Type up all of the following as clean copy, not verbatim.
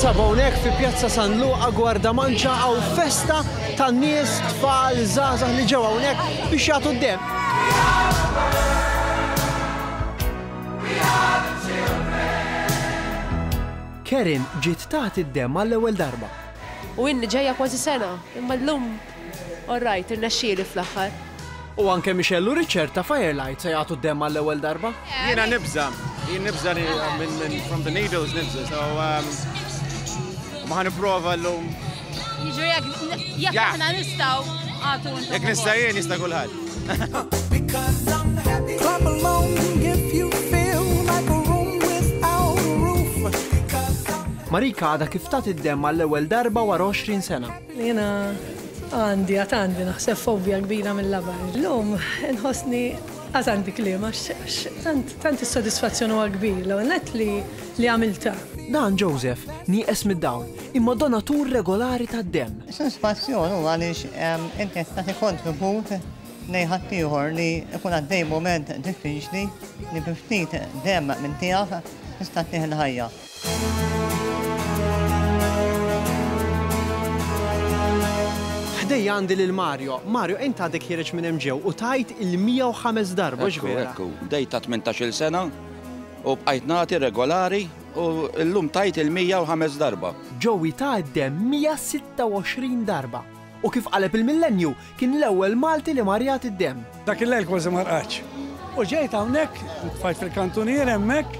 Ninsabu hawnhekk fi Pjazza San Luqa Gwardamanċa għaw festa tan-nies tfal żgħażagħ li ġew hawnhekk biex jagħtu d-demm. Kerin ġiet tagħti d-demm għall-ewwel darba. U inni ġejja kważi sena, imma llum orrajt irnexxieli fl-aħħar. U anke Michelle u Richard ta' Firelight se jagħtu d-demm għall-ewwel darba? Jiena nibża from the needles nibża, so ma ħanipprova llum. Jiġri jekk aħna nistgħu għatu. Jekk nista' jien jista' kulħadd. Marika għadha kif tagħti d-demm għall-ewwel darba wara 20 sena. Jiena għandi naħseb fobja kbira mill-labar. Llum nħossni għandi kliem għax tant is-sodisfazzjon huwa kbir l-ewwel nett li għamilta. Dan Joseph nieqes mid-dawl imma donatur regolari tad-demm. Is-sodisfazzjon huwa għaliex inti qed tagħti kontribut lejn ħadd ieħor li jkun għaddej mument diffiċli li bi ftit demm minn tiegħek tista' tieħ il-ħajja. Ħdejja għandi lil Mario. Mario, int għadek ħireġ minn hemm ġew u tajt il-105 darba ġvera. Bdejt ta' 18-il sena u bqajt nagħti regolari u llum tajt il-105 darba. Joey ta' d-demm 126 darba. U kif qaleb il-millenju kien l-ewwel Malti li mar jagħti d-demm. Dak il-lejl kważi ma rqax. U ġejt hawnhekk, fajt fil-kantunier hemmhekk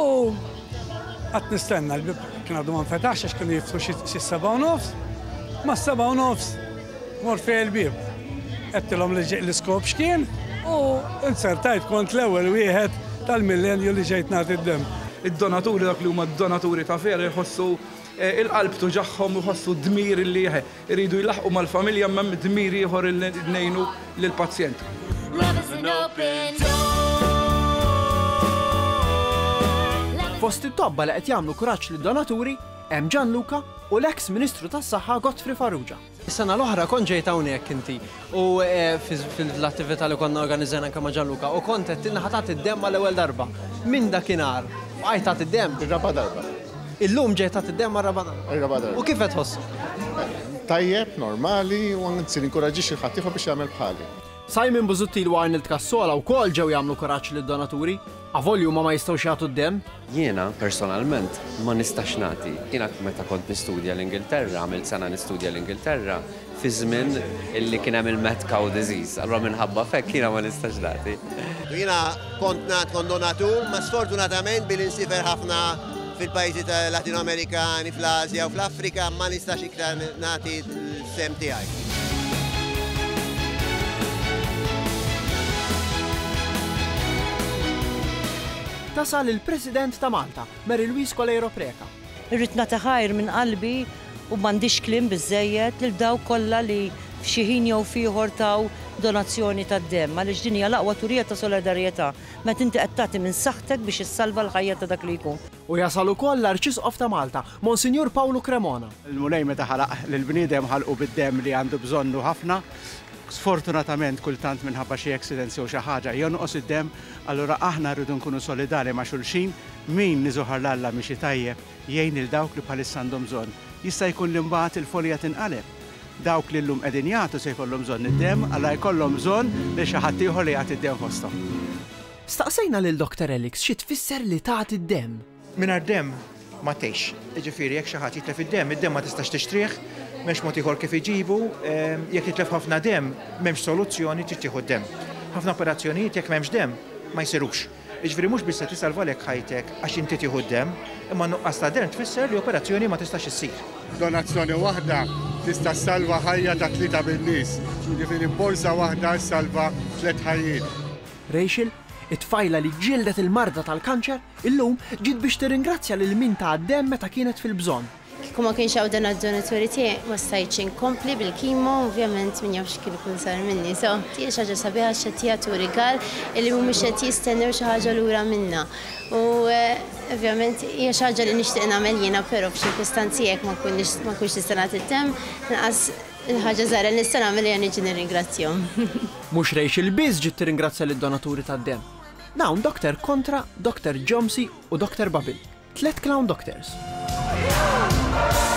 u qatt nistenna l-bib kien għadu ma nfetax għax kienu jiftħu xi 7:30. Ma 7:30 mor fej il-bib. Għettilhom l-iskop x'kien u insertajt kont l-ewwel wieħed tal-millenju li ġejt nagħti d-demm. Id-donaturi dak li huma d-donaturi ta' vera jħossu il-qalb tuġaħħom u jħossu dmir li jridu jlaħqu mal-familja m'hemm dmir ieħor li ngħinu lill-pazjent. Fost it-tobba li qed jagħmlu kuraġġ lid-donaturi hemm Gianluca u l-eks Ministru tas-Saħħa Godfrey Farrugia. Is-sena l-oħra kont ġejt hawnhekk inti u fil-attività li konna organizzajna anke ma' Gianluca u kont qed tilna ħatat id-demm għall-ewwel darba. Min dakinhar bqajt tagħti id-demm? Ir-raba' darba. Illum ġejt tagħti id-demm mar-raba' darba. Ir-raba' darba. U kif qed tħossu? Tajjeb, normali u anzi ninkoraġġix il-ħaddieħor biex jagħmel bħali. Simon Busuttil u Arnold Cassola wkoll ġew jagħmlu kuraġġ lid-donaturi. Avolju ma jistgħux jagħtu d-demm? Jiena personalment ma nistax nagħti. Jiena meta kont nistudja l-Ingilterra, għamilt sena nistudja l-Ingilterra fi żmien illi kien hemm il-mad cow disease. Allura minħabba fekk jiena ma nistax nagħti. Jiena kont donatur, ma sfortunatament bil-insifer ħafna fil-pajjiżi Latinoamerikani, fl-Asja u fl-Afrika ma nistax iktar nagħti l-sem tiegħi. Tasal il-President ta' Malta, Mary Louise Colero Preca. Irrid nagħti ħajr minn qalbi u m'għandix kliem biżżejjed lil dawk kollha li f'xi ħin jew fieħor taw donazzjoni tad-demm għaliex din hija l-aqwa turija ta' solidarjetà meta inti qed tagħti minn saħħtek biex issalva l-ħajja ta' dak li jkun. U jasal ukoll l-Arċisqof ta' Malta, Monsignor Paolo Cremona. Il-mulej meta ħalaq lill-bniedem ħalqu bid-demm li għandu bżonnu ħafna. Sfortunatament kultant minħabba xi accidents jew xi ħaġa jonqos id-demm, allura aħna rridu nkunu solidari ma' xulxin, min niżuħar l-Alla mixi tajjeb jgħin il dawk li bħalissa għandhom bżonn. Jista' jkun li mbagħad il-folja tinqaleb. Dawk li llum qegħdin jagħtu se jkollhom bżonn id-demm, alla jkollhom bżonn li xi ħadd ieħor li jagħti id-demm fosthom. Staqsejna lil Dr. Elix xi tfisser li tagħti id-demm. Mingħajr demm ma tgħix. Jiġifieri jekk xi ħadd jitlef id-demm, id-demm ma tistax tixtrih, m'hemmx mod ieħor kif iġibu, jekk jitlef ħafna demm m'hemmx soluzzjoni trid tieħu d-demm. Ħafna operazzjonijiet jekk m'hemmx demm ma jsirux. Jiġifieri mhux biss se tisalvalek ħajtek għax inti tieħu d-demm, imma nuqqas ta' demm tfisser li operazzjoni ma tistax issir. Donazzjoni waħda tista' ssalva ħajja ta' 3 bin-nies. Jiġifieri borsa waħda ssalva 3 ħajjiet. Rachel, it-tfajla li ġildet il-marda tal-kanċer, illum ġiet biex tirringrazzja lil min ta' d-demm meta kienet fil-bżonn. Kieku ma kienx hawn dan id-donaturi tiegħi ma stajtx inkompli bil-kimo, ovvjament min jafx kien ikun sar minni. So, tiegħi xi ħaġa sabiħa x'qed jagħtu rigal illi mhumiex qed jistennew xi ħaġa lura minnha. U ovvjament hija xi ħaġa li nixtieq nagħmel jiena, però f'ċirkustanzi jekk ma kunx nista' nagħti d-demm, inqas il-ħaġa żgħira li nista' nagħmel hija niġi nirringrazzjahom. Mhux Rachel biss ġiet tirringrazzja lid-donaturi tad-demm. Dawn Dr. Kontra, Dr. Jomsi u Dr. Babil. 3 clown doctors. Woo!